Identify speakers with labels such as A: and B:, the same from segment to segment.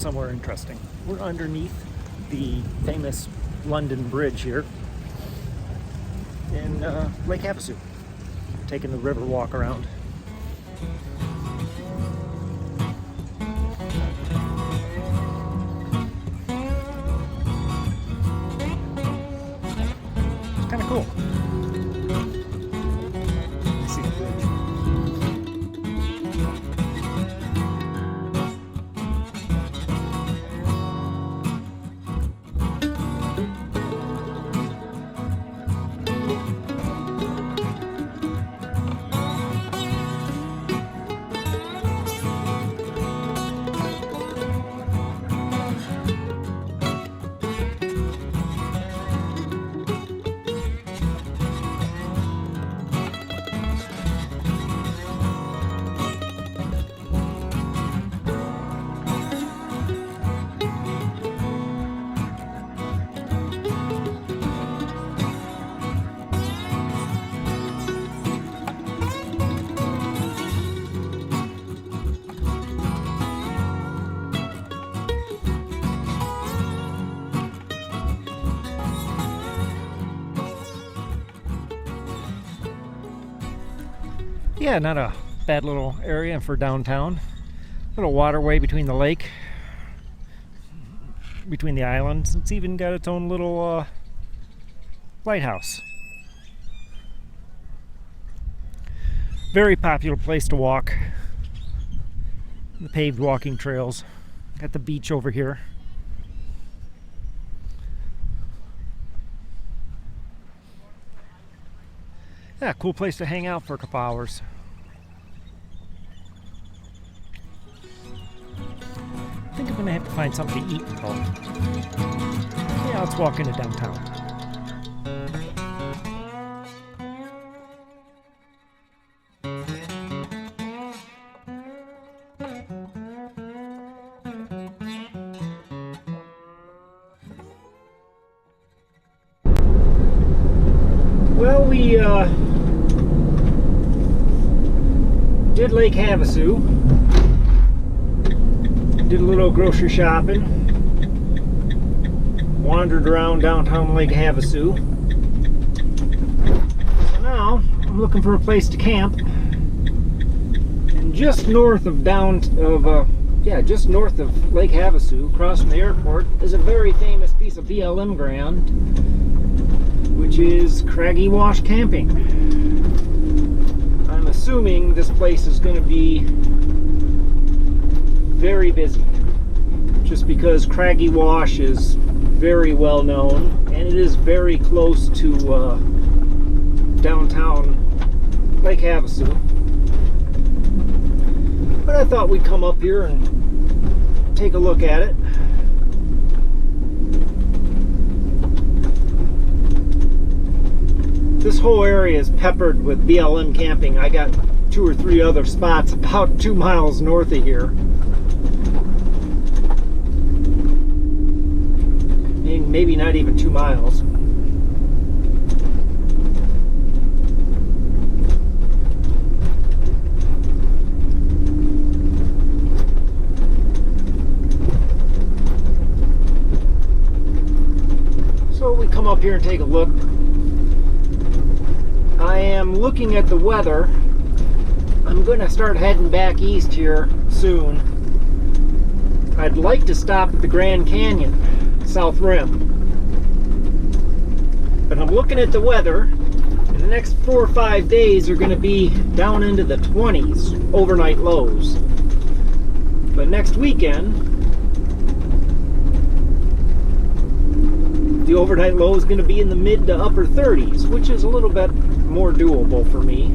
A: somewhere interesting. We're underneath the famous London Bridge here in Lake Havasu, taking the river walk around. It's kind of cool. See the bridge. Yeah, not a bad little area for downtown. Little waterway between the lake, between the islands. It's even got its own little lighthouse. Very popular place to walk. The paved walking trails. Got the beach over here. Yeah, cool place to hang out for a couple hours. I think I'm gonna have to find something to eat though. Yeah, let's walk into downtown. Well, we did Lake Havasu, did a little grocery shopping, wandered around downtown Lake Havasu. So now I'm looking for a place to camp, and just north of just north of Lake Havasu, across from the airport, is a very famous piece of BLM ground, which is Craggy Wash camping. I'm assuming this place is going to be very busy, just because Craggy Wash is very well known and it is very close to downtown Lake Havasu. But I thought we'd come up here and take a look at it. This whole area is peppered with BLM camping. I got 2 or 3 other spots about 2 miles north of here. Maybe not even 2 miles. So we come up here and take a look. I am looking at the weather. I'm going to start heading back east here soon. I'd like to stop at the Grand Canyon, South Rim. But I'm looking at the weather, and the next 4 or 5 days are going to be down into the 20s, overnight lows. But next weekend, the overnight low is going to be in the mid to upper 30s, which is a little bit more doable for me.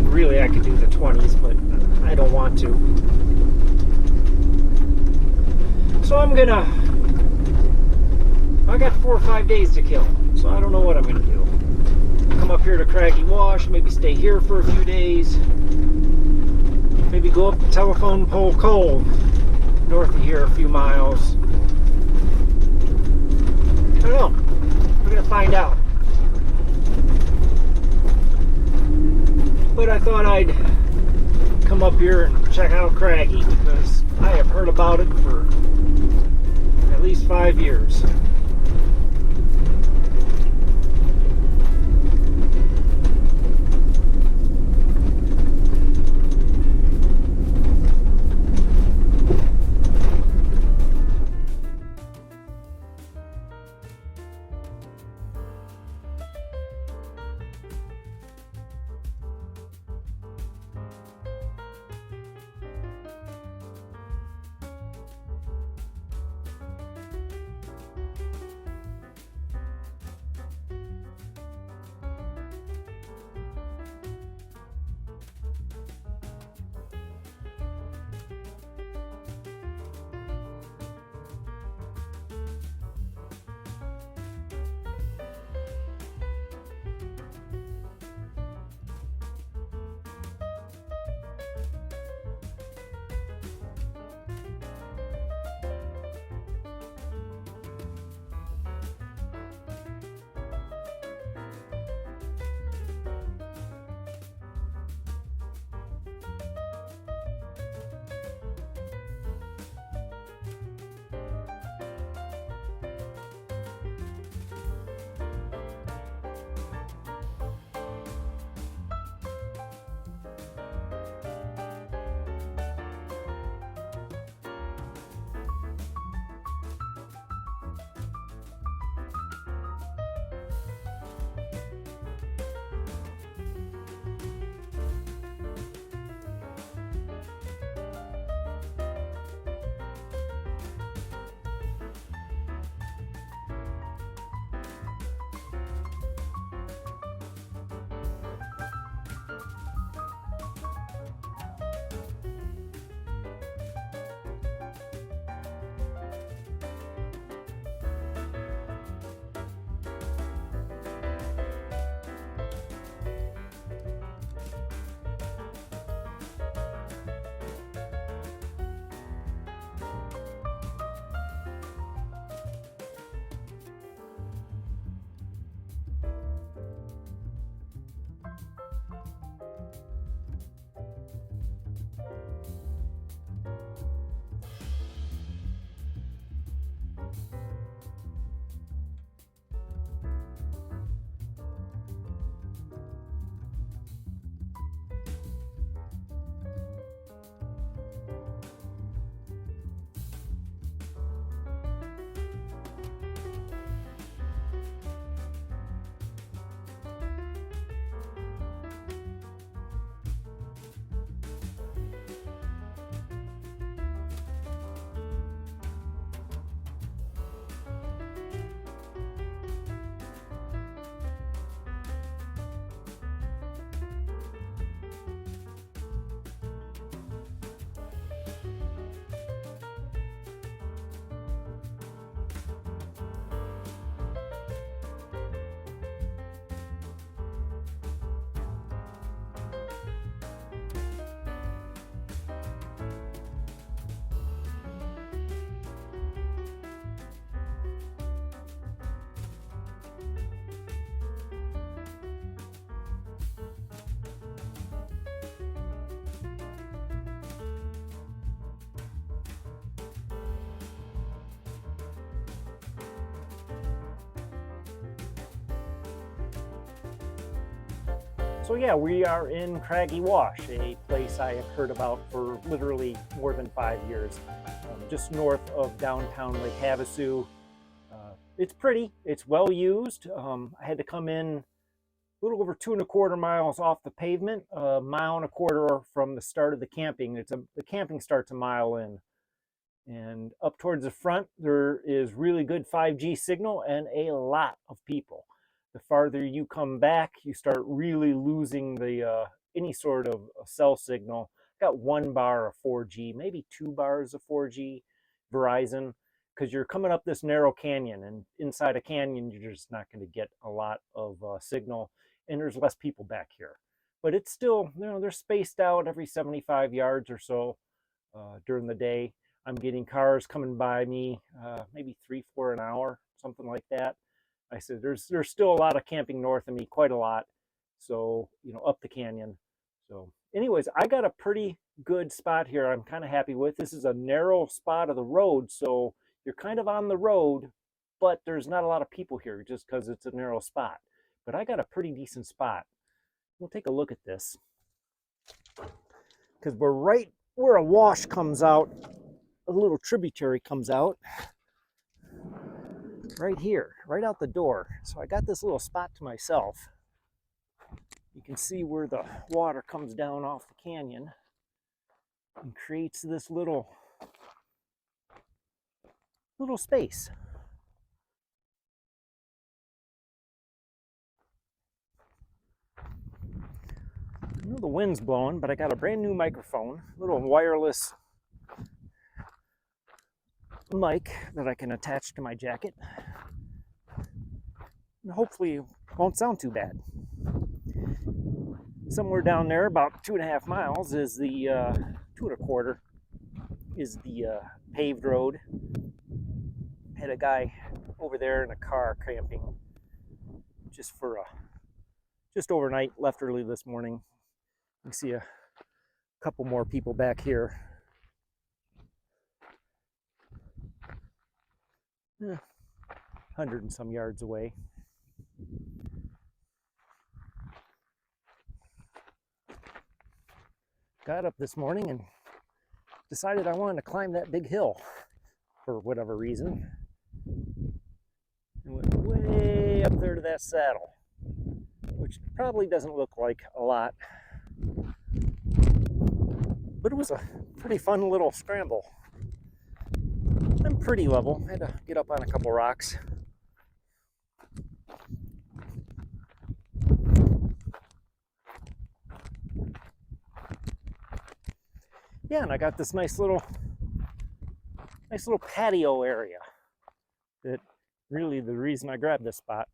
A: Really, I could do the 20s, but I don't want to. So I got 4 or 5 days to kill, so I don't know what I'm gonna do. Come up here to Craggy Wash, maybe stay here for a few days, maybe go up to Telephone Pole Cove, north of here a few miles. I don't know. We're gonna find out. But I thought I'd come up here and check out Craggy, because I have heard about it for at least 5 years. So yeah, we are in Craggy Wash, a place I have heard about for literally more than 5 years, just north of downtown Lake Havasu. It's pretty, it's well used. I had to come in a little over 2.25 miles off the pavement, a mile and a quarter from the start of the camping. The camping starts a mile in. And up towards the front, there is really good 5G signal and a lot of people. The farther you come back, you start really losing the any sort of cell signal. Got 1 bar of 4G, maybe 2 bars of 4G Verizon, because you're coming up this narrow canyon, and inside a canyon, you're just not going to get a lot of signal, and there's less people back here. But it's still, they're spaced out every 75 yards or so during the day. I'm getting cars coming by me, maybe 3, 4 an hour, something like that. I said, there's still a lot of camping north of me, quite a lot. So, up the canyon. So anyways, I got a pretty good spot here I'm kind of happy with. This is a narrow spot of the road, so you're kind of on the road, but there's not a lot of people here just because it's a narrow spot. But I got a pretty decent spot. We'll take a look at this, because we're right where a wash comes out, a little tributary comes out right here, right out the door. So I got this little spot to myself. You can see where the water comes down off the canyon and creates this little space. I know the wind's blowing, but I got a brand new microphone, little wireless mic that I can attach to my jacket. And hopefully it won't sound too bad. Somewhere down there, about 2.5 miles, is the 2.25 is the paved road. Had a guy over there in a car camping just overnight, left early this morning. You see a couple more people back here. 100 and some yards away. Got up this morning and decided I wanted to climb that big hill for whatever reason. And went way up there to that saddle, which probably doesn't look like a lot, but it was a pretty fun little scramble. I'm pretty level. I had to get up on a couple rocks. Yeah, and I got this nice little patio area. That really the reason I grabbed this spot.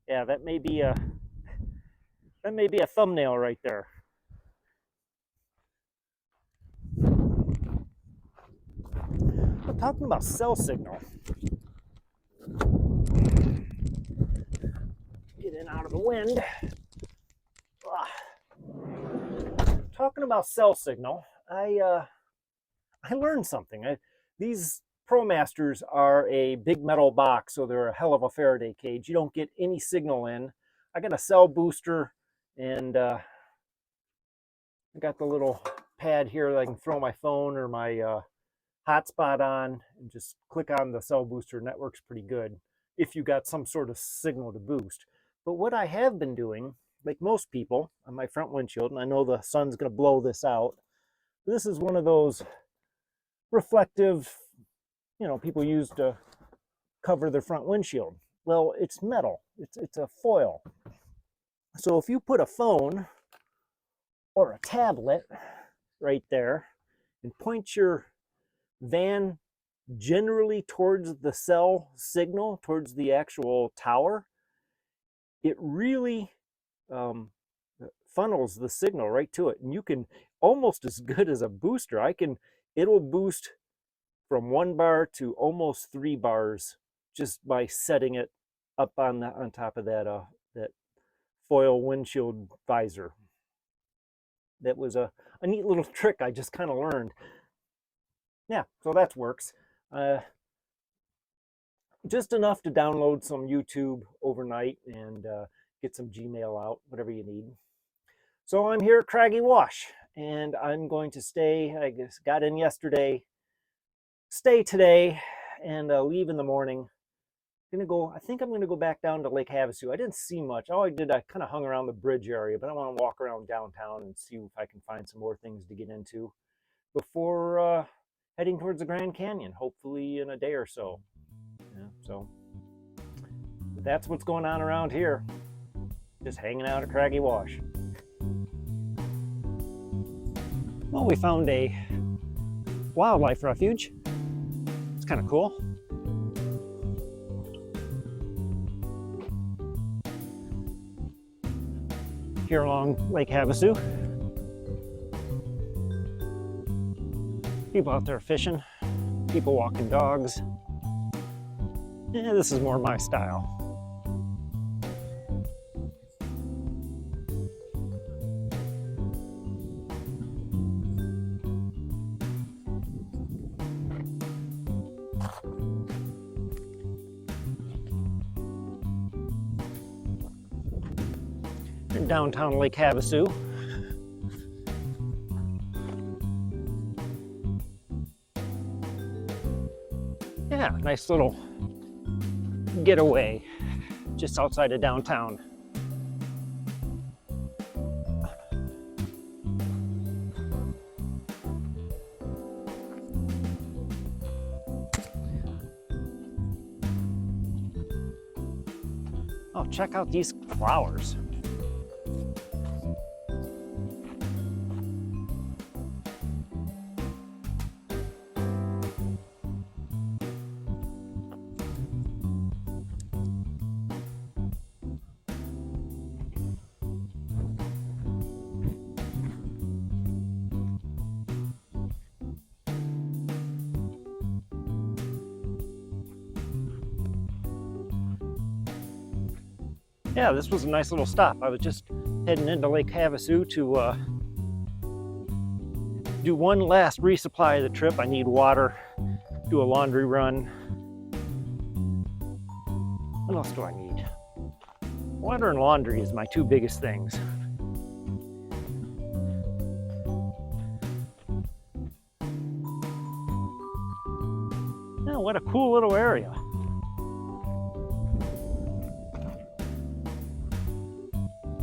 A: Yeah, that may be a thumbnail right there. We're talking about cell signal. Get in out of the wind. Talking about cell signal, I learned something. These ProMasters are a big metal box, so they're a hell of a Faraday cage. You don't get any signal in. I got a cell booster, and I got the little pad here that I can throw my phone or my hotspot on and just click on the cell booster, and that works pretty good if you got some sort of signal to boost. But what I have been doing, like most people, on my front windshield, and I know the sun's going to blow this out. This is one of those reflective, people use to cover their front windshield. Well, it's metal. It's a foil. So if you put a phone or a tablet right there and point your van generally towards the cell signal, towards the actual tower, it really funnels the signal right to it, and you can almost as good as a booster. It'll boost from 1 bar to almost 3 bars just by setting it up on top of that foil windshield visor. That was a neat little trick I just kind of learned. Yeah, so that works. Just enough to download some YouTube overnight and get some Gmail out, whatever you need. So I'm here at Craggy Wash, and I'm going to stay. I guess got in yesterday, stay today, and leave in the morning. I think I'm gonna go back down to Lake Havasu. I didn't see much. All I did, I kind of hung around the bridge area, but I want to walk around downtown and see if I can find some more things to get into before heading towards the Grand Canyon, hopefully in a day or so. Yeah, so that's what's going on around here. Just hanging out at Craggy Wash. Well, we found a wildlife refuge. It's kind of cool. Here along Lake Havasu. People out there fishing, people walking dogs. Yeah, this is more my style. in downtown Lake Havasu. Yeah, nice little getaway just outside of downtown. Oh, check out these flowers. Yeah, this was a nice little stop. I was just heading into Lake Havasu to do one last resupply of the trip. I need water, do a laundry run. What else do I need? Water and laundry is my two biggest things. Oh, what a cool little area.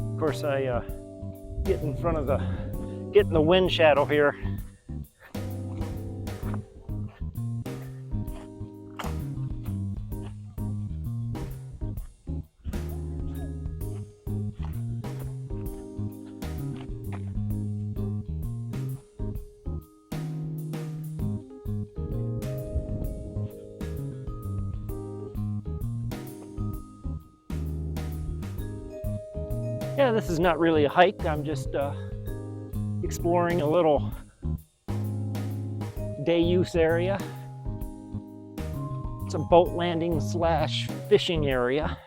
A: Of course, I get in front of get in the wind shadow here. Yeah, this is not really a hike. I'm just exploring a little day use area. It's a boat landing slash fishing area.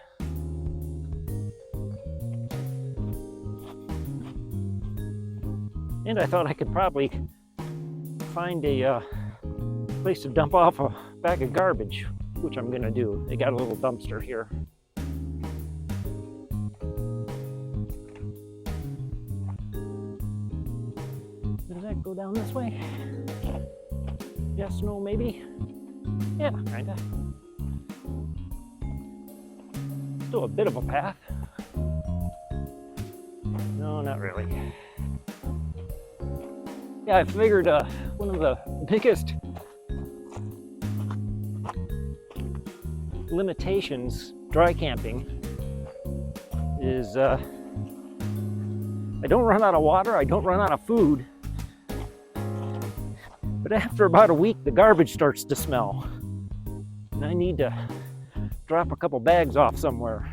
A: And I thought I could probably find a place to dump off a bag of garbage, which I'm gonna do. They got a little dumpster here. Does that go down this way? Yes, no, maybe? Yeah, kinda. Still a bit of a path. No, not really. Yeah, I figured one of the biggest limitations dry camping is I don't run out of water, I don't run out of food. But after about a week, the garbage starts to smell. And I need to drop a couple bags off somewhere.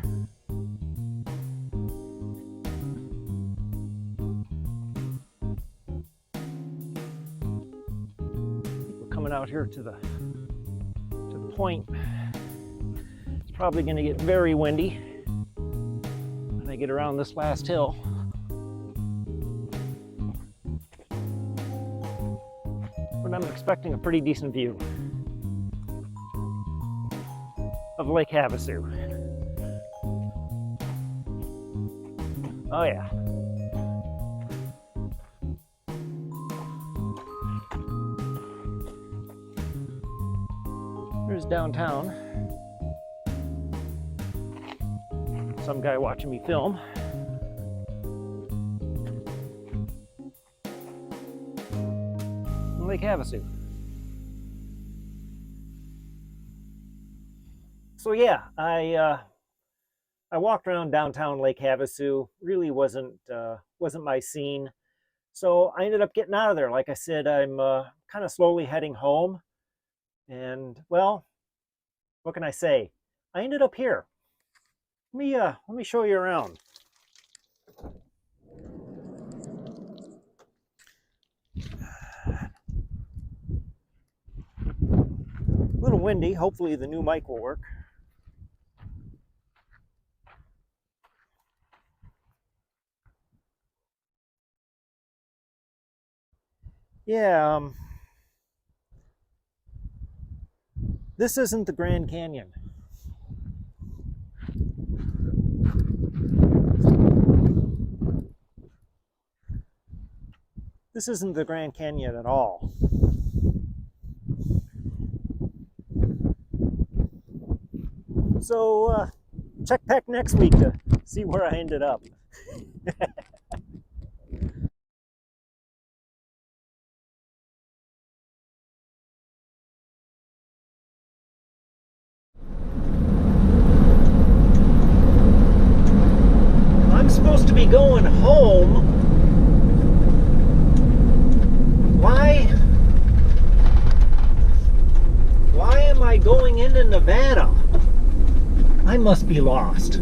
A: We're coming out here to the point. It's probably going to get very windy when I get around this last hill. But I'm expecting a pretty decent view of Lake Havasu. Oh yeah. Here's downtown. Some guy watching me film. Lake Havasu. So yeah, I walked around downtown Lake Havasu. Really wasn't my scene. So I ended up getting out of there. Like I said, I'm kind of slowly heading home. And well, what can I say? I ended up here. Let me show you around. A little windy. Hopefully the new mic will work. Yeah, this isn't the Grand Canyon. This isn't the Grand Canyon at all. So check back next week to see where I ended up. I'm supposed to be going home. Why am I going into Nevada? I must be lost.